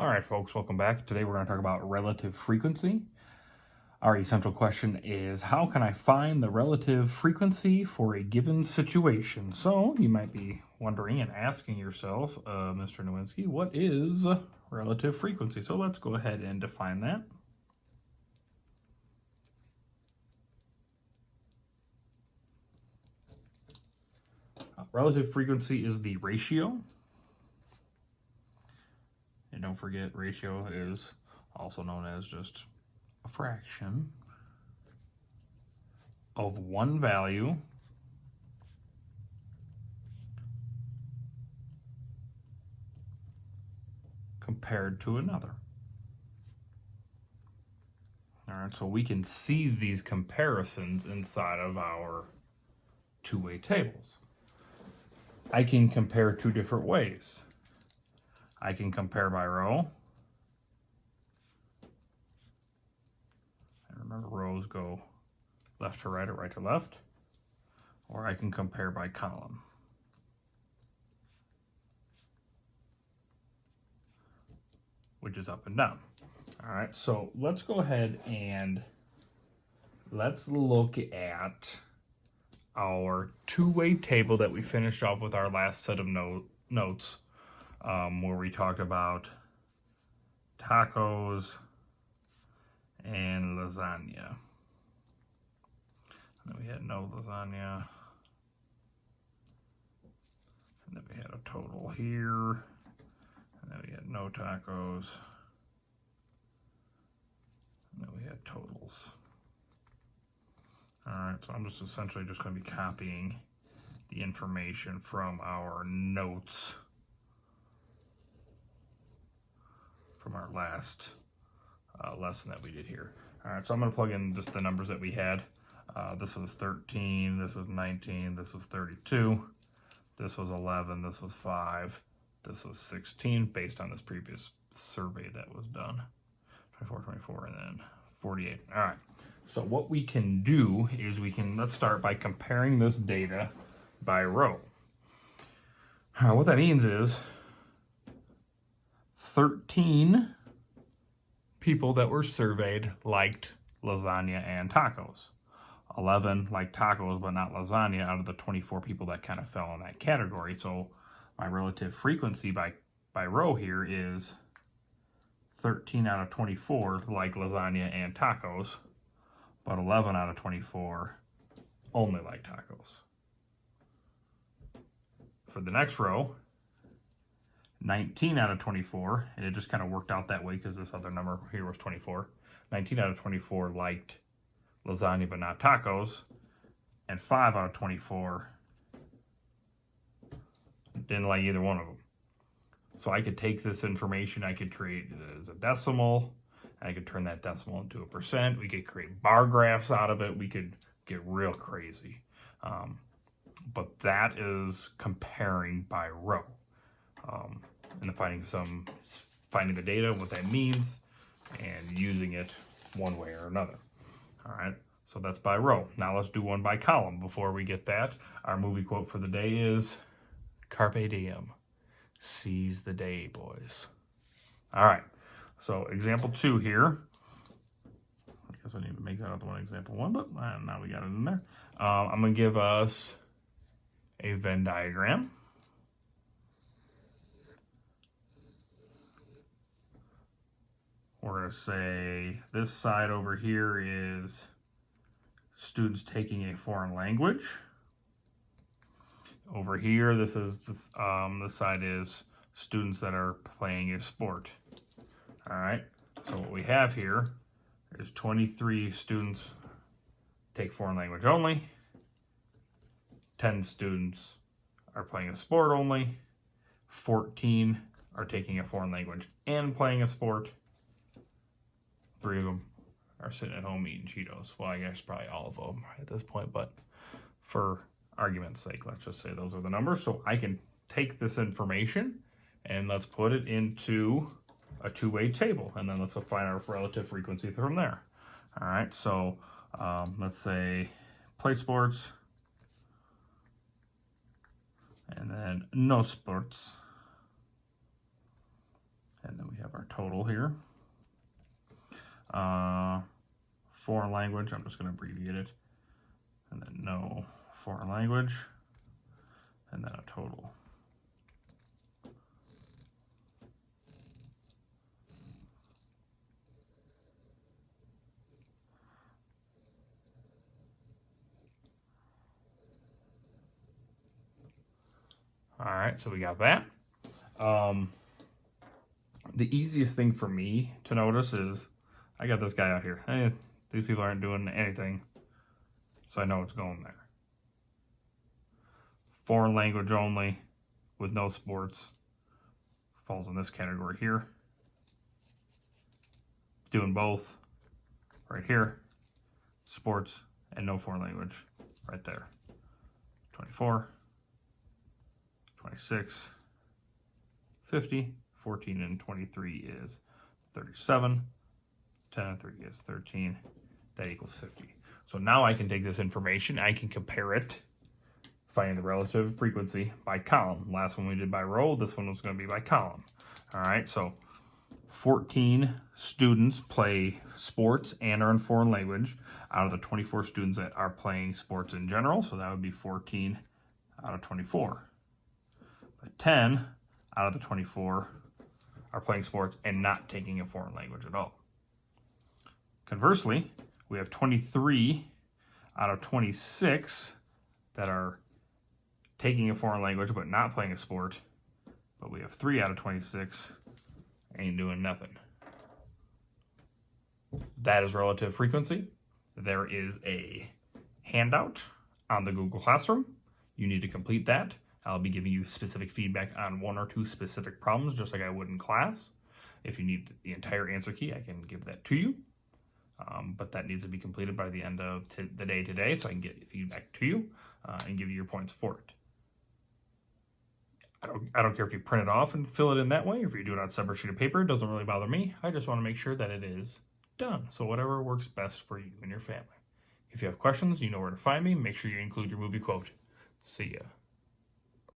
All right, folks, welcome back. Today we're going to talk about relative frequency. Our essential question is, how can I find the relative frequency for a given situation? So you might be wondering and asking yourself, Mr. Nowinski, what is relative frequency? So let's go ahead and define that. Relative frequency is the ratio. And don't forget, ratio is also known as just a fraction of one value compared to another. All right, so we can see these comparisons inside of our two-way tables. I can compare two different ways. I can compare by row. And remember, rows go left to right or right to left. Or I can compare by column. Which is up and down. All right, so let's go ahead and let's look at our two-way table that we finished off with our last set of notes, where we talked about tacos and lasagna. And then we had no lasagna. And then we had a total here. And then we had no tacos. And then we had totals. All right, so I'm just essentially just going to be copying the information from our notes from our last lesson that we did here. All right, so I'm going to plug in just the numbers that we had. This was 13, this was 19, this was 32, this was 11, this was 5, this was 16, based on this previous survey that was done. 24, and then 48. All right. So what we can do is let's start by comparing this data by row. What that means is 13 people that were surveyed liked lasagna and tacos. 11 liked tacos but not lasagna out of the 24 people that kind of fell in that category. So my relative frequency by row here is 13 out of 24 like lasagna and tacos, but 11 out of 24 only like tacos. For the next row, 19 out of 24, and it just kind of worked out that way because this other number here was 24. 19 out of 24 liked lasagna but not tacos, and 5 out of 24 didn't like either one of them. So I could take this information, I could create it as a decimal, and I could turn that decimal into a percent. We could create bar graphs out of it. We could get real crazy. But that is comparing by row. And finding the data, what that means, and using it one way or another. All right, so that's by row. Now let's do one by column. Before we get that, our movie quote for the day is, Carpe diem. Seize the day, boys. All right, so example 2 here. I guess I need to make that other one example 1, but now we got it in there. I'm going to give us a Venn diagram. We're going to say this side over here is students taking a foreign language. Over here, this side is students that are playing a sport. All right, so what we have here is 23 students take foreign language only, 10 students are playing a sport only, 14 are taking a foreign language and playing a sport, 3 of them are sitting at home eating Cheetos. Well, I guess probably all of them at this point, but for argument's sake, let's just say those are the numbers. So I can take this information and let's put it into a two-way table, and then let's find our relative frequency from there. All right, so let's say play sports, and then no sports, and then we have our total here. Foreign language, I'm just going to abbreviate it. And then no foreign language. And then a total. All right, so we got that. The easiest thing for me to notice is I got this guy out here. Hey, these people aren't doing anything, so I know it's going there. Foreign language only with no sports falls in this category here. Doing both right here. Sports and no foreign language right there. 24, 26, 50, 14 and 23 is 37, 10 and 3 is 13, that equals 50. So now I can take this information, I can compare it, find the relative frequency by column. Last one we did by row, this one was going to be by column. All right, so 14 students play sports and are in foreign language out of the 24 students that are playing sports in general, so that would be 14 out of 24. But 10 out of the 24 are playing sports and not taking a foreign language at all. Conversely, we have 23 out of 26 that are taking a foreign language but not playing a sport, but we have 3 out of 26 ain't doing nothing. That is relative frequency. There is a handout on the Google Classroom. You need to complete that. I'll be giving you specific feedback on 1 or 2 specific problems, just like I would in class. If you need the entire answer key, I can give that to you. But that needs to be completed by the end of the day today, so I can get feedback to you and give you your points for it. I don't care if you print it off and fill it in that way, or if you do it on a separate sheet of paper, it doesn't really bother me. I just want to make sure that it is done. So whatever works best for you and your family. If you have questions, you know where to find me. Make sure you include your movie quote. See ya.